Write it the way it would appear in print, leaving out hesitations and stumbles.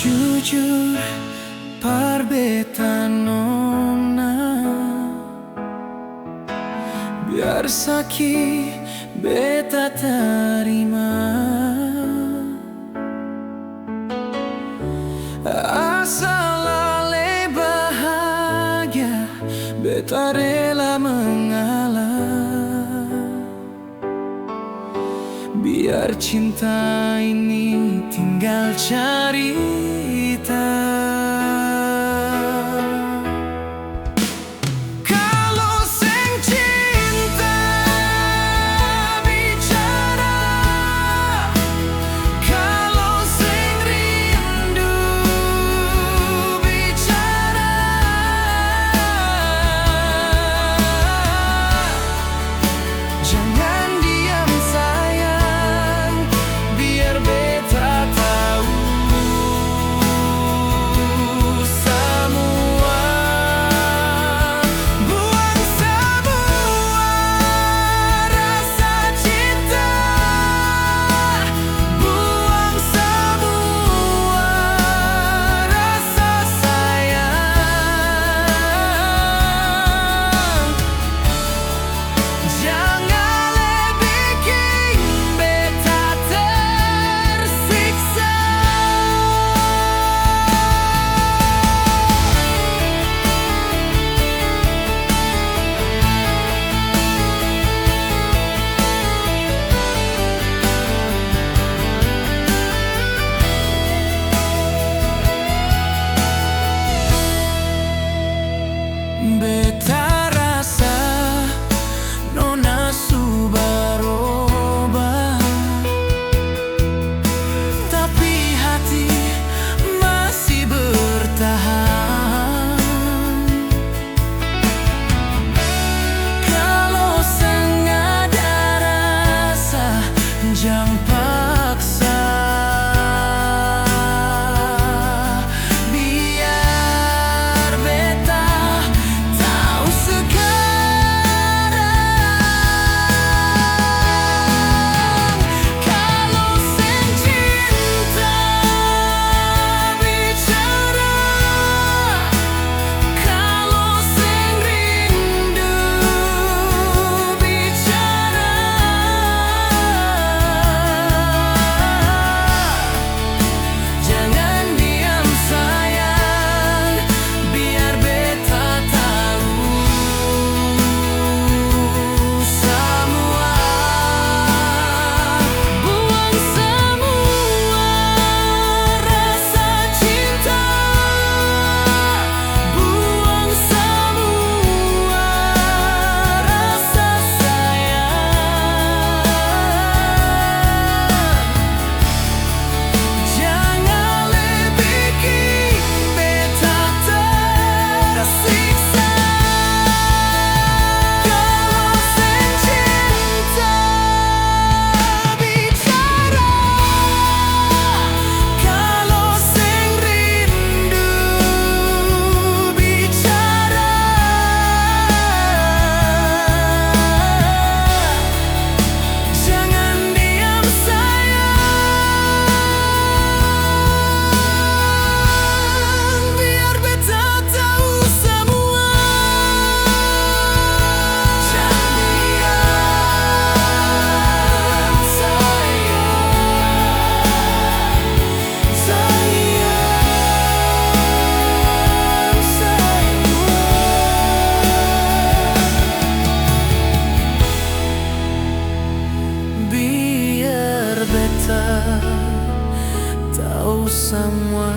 Jujur parbeta nona, biar sakit beta terima. Asal ale bahagia, beta rela mengalah. Biar cinta ini tinggal cerita. Kalau sing cinta bicara, kalau sing rindu bicara, jangan diam sayang, biar beta tahu semua. Buang semua rasa cinta, buang semua rasa sayang. Jangan bikin beta tersiksa. Beta rasa nona su berubah, tapi hati masih bertahan. Kalau sengaja rasa, jangan paksa. Biar beta tahu sekarang. Kalau sing cinta bicara, kalau sing rindu bicara, jangan diam sayang, biar beta tahu semua. Buang semua rasa cinta, buang semua rasa sayang. Jangan bikin beta tersiksa. Kalau sing cinta bicara, kalau sing rindu bicara, jangan diam sayang, biar beta tahu semua. Jangan diam sayang, biar beta tahu semua.